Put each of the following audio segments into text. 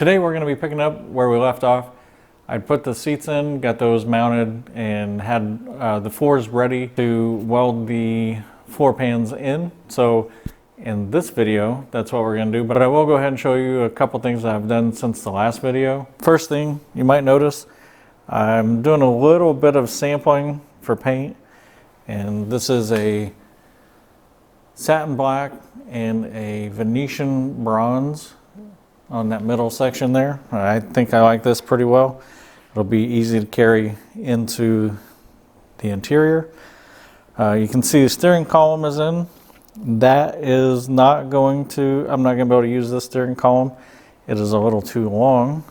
Today we're going to be picking up where we left off. I put the seats in, got those mounted, and had the floors ready to weld the floor pans in. So in this video, that's what we're going to do. But I will go ahead and show you a couple things that I've done since the last video. First thing you might notice, I'm doing a little bit of sampling for paint. And this is a satin black and a Venetian bronze on that middle section there. I think I like this pretty well. It'll be easy to carry into the interior. You can see the steering column is in. That is not going to, I'm not going to be able to use this steering column. It is a little too long.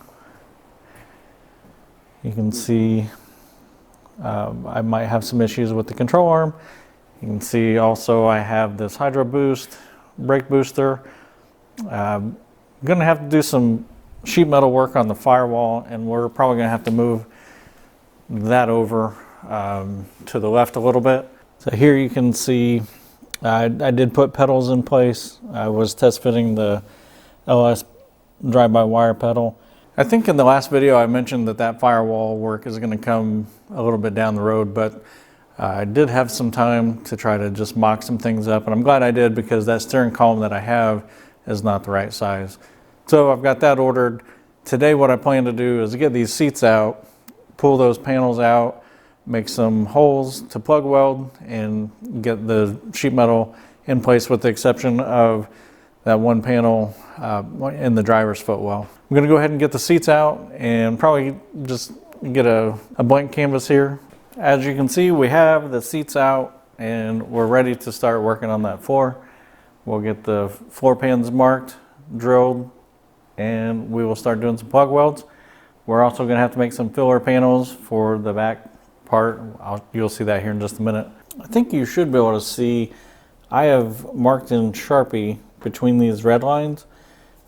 You can see I might have some issues with the control arm. You can see also I have this hydro boost, brake booster. I'm going to have to do some sheet metal work on the firewall, and we're probably going to have to move that over to the left a little bit. So here you can see I did put pedals in place. I was test fitting the LS drive-by-wire pedal. I think in the last video I mentioned that firewall work is going to come a little bit down the road, but I did have some time to try to just mock some things up, and I'm glad I did because that steering column that I have is not the right size. So I've got that ordered. Today what I plan to do is get these seats out, pull those panels out, make some holes to plug weld, and get the sheet metal in place with the exception of that one panel in the driver's footwell. I'm going to go ahead and get the seats out and probably just get a blank canvas here. As you can see, we have the seats out and we're ready to start working on that floor. We'll get the floor pans marked, drilled, and we will start doing some plug welds. We're also going to have to make some filler panels for the back part. You'll see that here in just a minute. I think you should be able to see I have marked in Sharpie between these red lines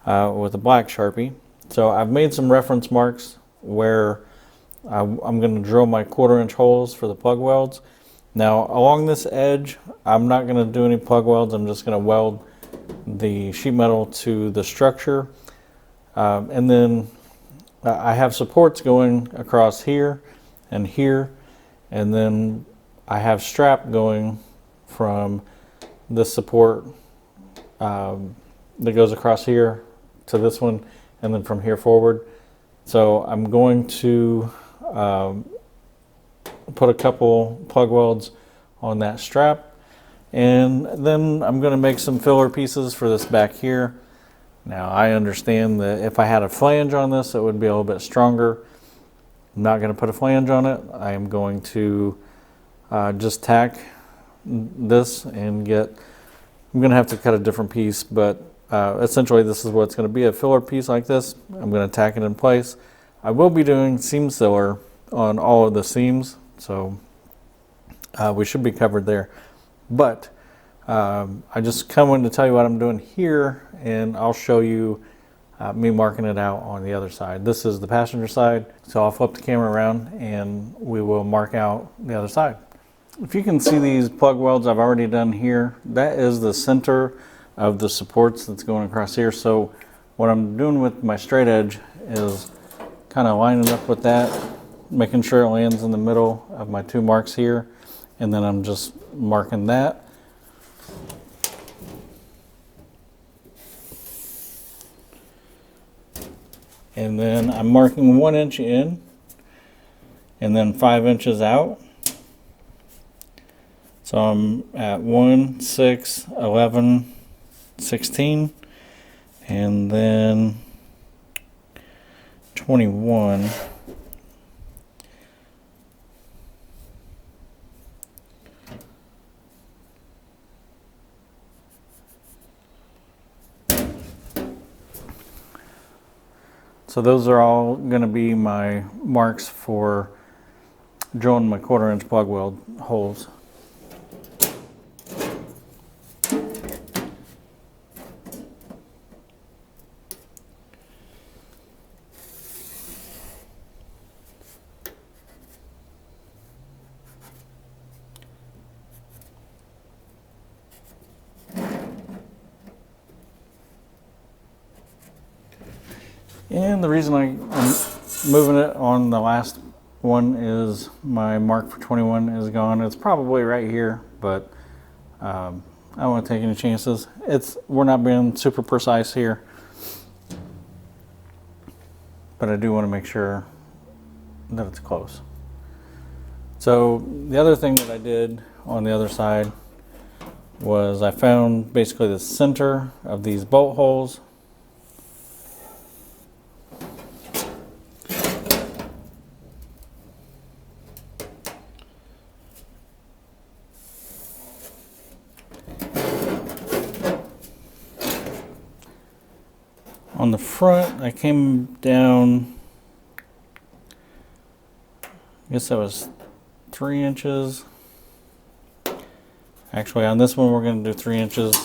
with a black Sharpie. So I've made some reference marks where I'm going to drill my 1/4-inch holes for the plug welds. Now along this edge, I'm not going to do any plug welds. I'm just going to weld the sheet metal to the structure. And then I have supports going across here, and then I have strap going from this support that goes across here to this one, and then from here forward. So I'm going to put a couple plug welds on that strap, and then I'm going to make some filler pieces for this back here. Now I understand that if I had a flange on this, it would be a little bit stronger. I'm not going to put a flange on it. I am going to just tack this and I'm going to have to cut a different piece, but essentially this is what it's going to be, a filler piece like this. I'm going to tack it in place. I will be doing seam sealer on all of the seams, so we should be covered there. But I just kind of wanted to tell you what I'm doing here, and I'll show you me marking it out on the other side. This is the passenger side, so I'll flip the camera around and we will mark out the other side. If you can see these plug welds I've already done here, that is the center of the supports that's going across here. So what I'm doing with my straight edge is kind of lining up with that, making sure it lands in the middle of my two marks here, and then I'm just marking that. And then I'm marking 1 inch in and then 5 inches out. So I'm at 1, 6, 11, 16, and then 21. So those are all going to be my marks for drilling my 1/4-inch plug weld holes. And the reason I'm moving it on the last one is my mark for 21 is gone. It's probably right here, but I don't want to take any chances. We're not being super precise here, but I do want to make sure that it's close. So the other thing that I did on the other side was I found basically the center of these bolt holes. On the front, I came down, I guess that was 3 inches. Actually, on this one, we're going to do 3 inches.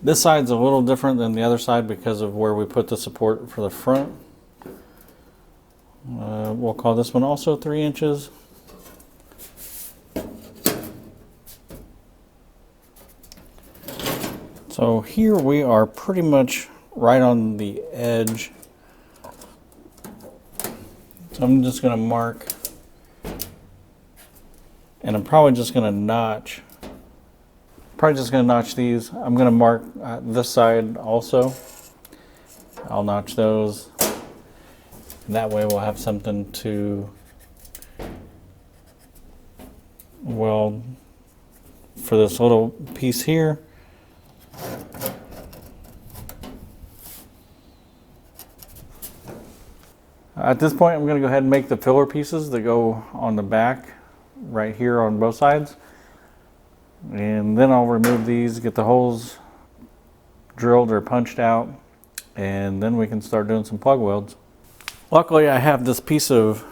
This side's a little different than the other side because of where we put the support for the front. We'll call this one also 3 inches. So here we are pretty much right on the edge. So I'm just going to mark, and I'm probably just going to notch. These. I'm going to mark this side also. I'll notch those. And that way we'll have something to weld for this little piece here. At this point, I'm going to go ahead and make the filler pieces that go on the back right here on both sides. And then I'll remove these, get the holes drilled or punched out, and then we can start doing some plug welds. Luckily, I have this piece of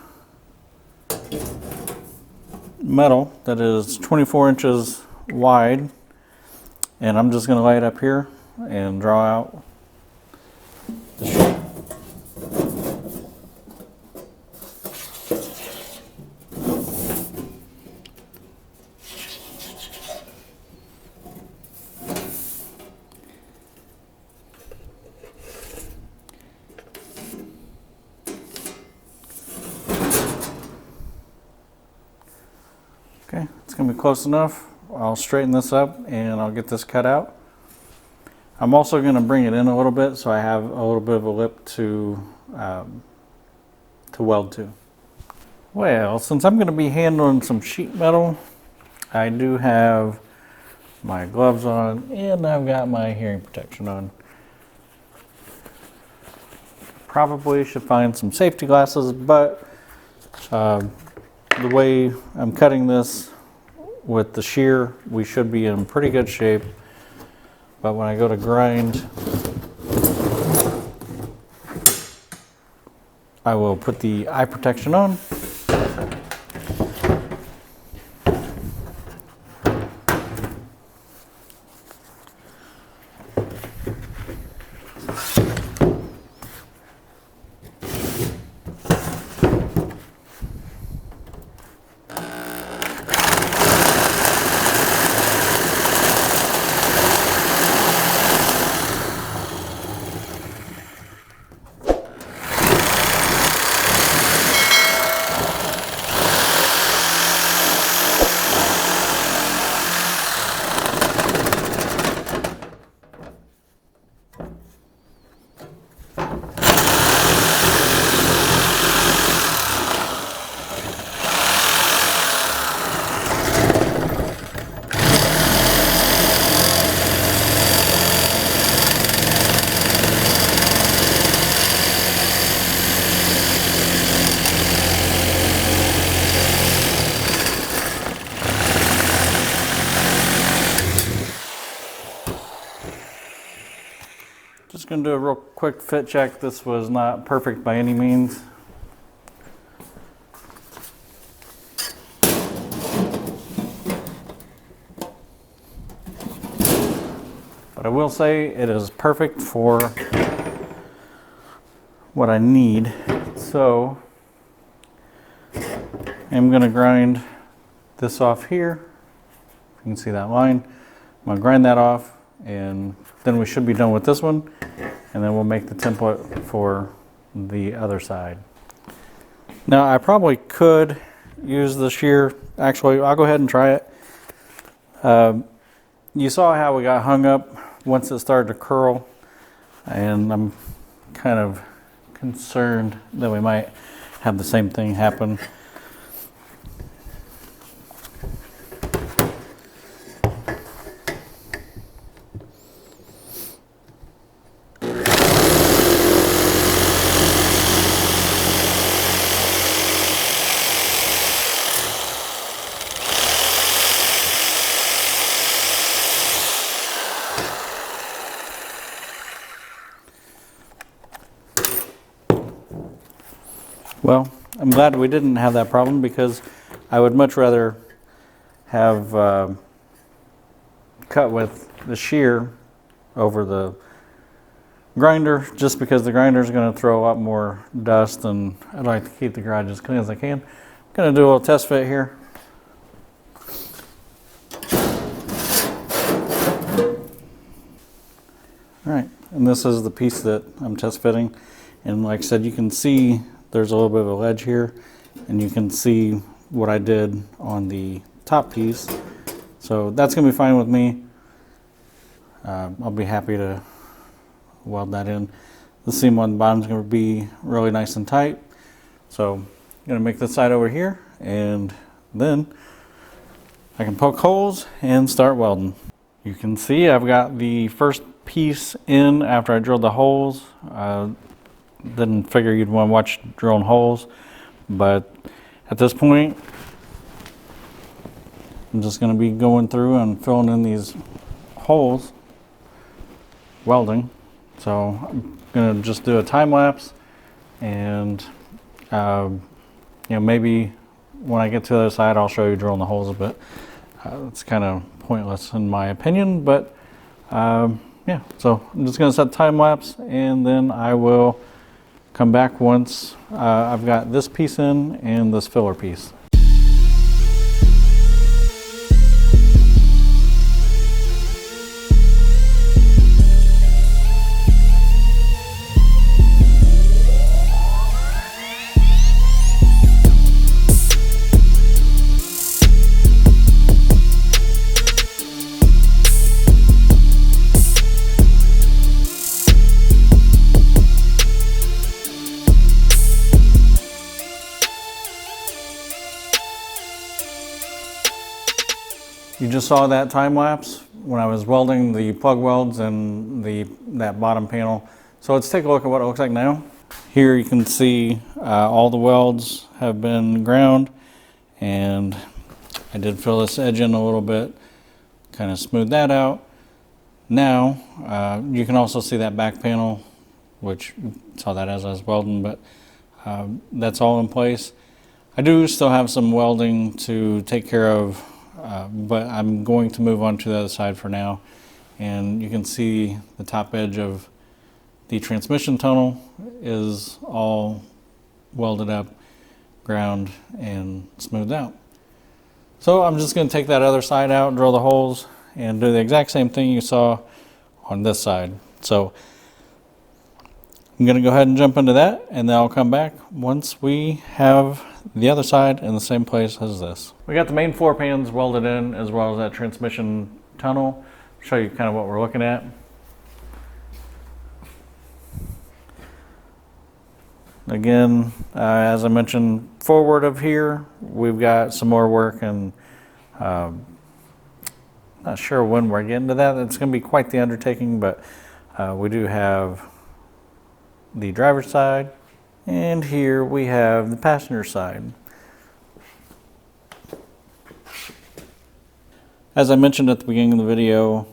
metal that is 24 inches wide, and I'm just going to lay it up here and draw out the shape. Okay, it's going to be close enough. I'll straighten this up and I'll get this cut out. I'm also going to bring it in a little bit so I have a little bit of a lip to weld to. Well, since I'm going to be handling some sheet metal, I do have my gloves on and I've got my hearing protection on. Probably should find some safety glasses, but the way I'm cutting this with the shear, we should be in pretty good shape. But when I go to grind, I will put the eye protection on. Just going to do a real quick fit check. This was not perfect by any means. But I will say it is perfect for what I need. So I'm going to grind this off here. You can see that line. I'm going to grind that off and then we should be done with this one, and then we'll make the template for the other side. Now I probably could use the shear. Actually, I'll go ahead and try it. You saw how we got hung up once it started to curl, and I'm kind of concerned that we might have the same thing happen. Well, I'm glad we didn't have that problem, because I would much rather have cut with the shear over the grinder, just because the grinder is going to throw a lot more dust, and I'd like to keep the garage as clean as I can. I'm going to do a little test fit here. All right, and this is the piece that I'm test fitting, and like I said, you can see there's a little bit of a ledge here, and you can see what I did on the top piece. So that's going to be fine with me. I'll be happy to weld that in. The seam on the bottom is going to be really nice and tight. So I'm going to make this side over here, and then I can poke holes and start welding. You can see I've got the first piece in after I drilled the holes. Didn't figure you'd want to watch drilling holes, but at this point I'm just going to be going through and filling in these holes, welding. So I'm going to just do a time lapse, and you know, maybe when I get to the other side I'll show you drilling the holes a bit. It's kind of pointless in my opinion, but yeah, so I'm just going to set time lapse, and then I will come back once I've got this piece in and this filler piece. You just saw that time lapse when I was welding the plug welds and that bottom panel. So let's take a look at what it looks like now. Here you can see all the welds have been ground, and I did fill this edge in a little bit, kind of smooth that out. Now you can also see that back panel, which you saw that as I was welding, but that's all in place. I do still have some welding to take care of, but I'm going to move on to the other side for now. And you can see the top edge of the transmission tunnel is all welded up, ground, and smoothed out. So I'm just going to take that other side out, drill the holes, and do the exact same thing you saw on this side. So I'm going to go ahead and jump into that, and then I'll come back once we have the other side in the same place as this. We got the main floor pans welded in, as well as that transmission tunnel. I'll show you kind of what we're looking at. Again, as I mentioned, forward of here, we've got some more work, and not sure when we're getting to that. It's going to be quite the undertaking, but we do have the driver's side, and here we have the passenger side. As I mentioned at the beginning of the video,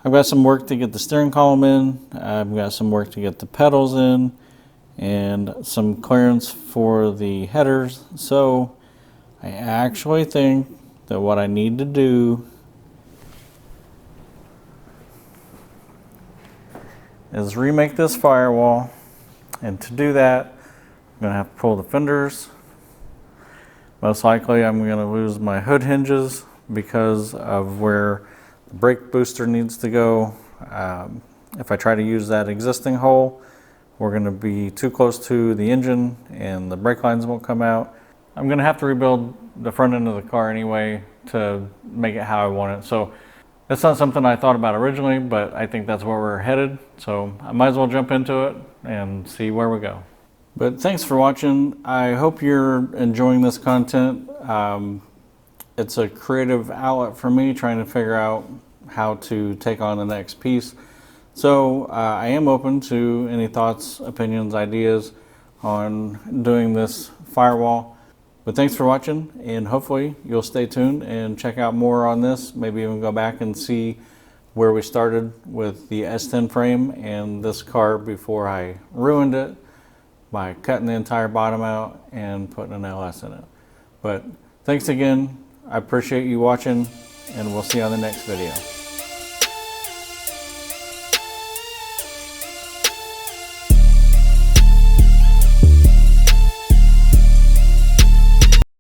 I've got some work to get the steering column in, I've got some work to get the pedals in, and some clearance for the headers. So I actually think that what I need to do is remake this firewall, and to do that I'm going to have to pull the fenders. Most likely I'm going to lose my hood hinges because of where the brake booster needs to go. If I try to use that existing hole, we're going to be too close to the engine and the brake lines won't come out. I'm going to have to rebuild the front end of the car anyway to make it how I want it. So that's not something I thought about originally, but I think that's where we're headed. So I might as well jump into it and see where we go. But thanks for watching. I hope you're enjoying this content. It's a creative outlet for me trying to figure out how to take on the next piece. So I am open to any thoughts, opinions, ideas on doing this firewall. But thanks for watching, and hopefully you'll stay tuned and check out more on this. Maybe even go back and see where we started with the S10 frame and this car before I ruined it by cutting the entire bottom out and putting an LS in it. But thanks again. I appreciate you watching, and we'll see you on the next video.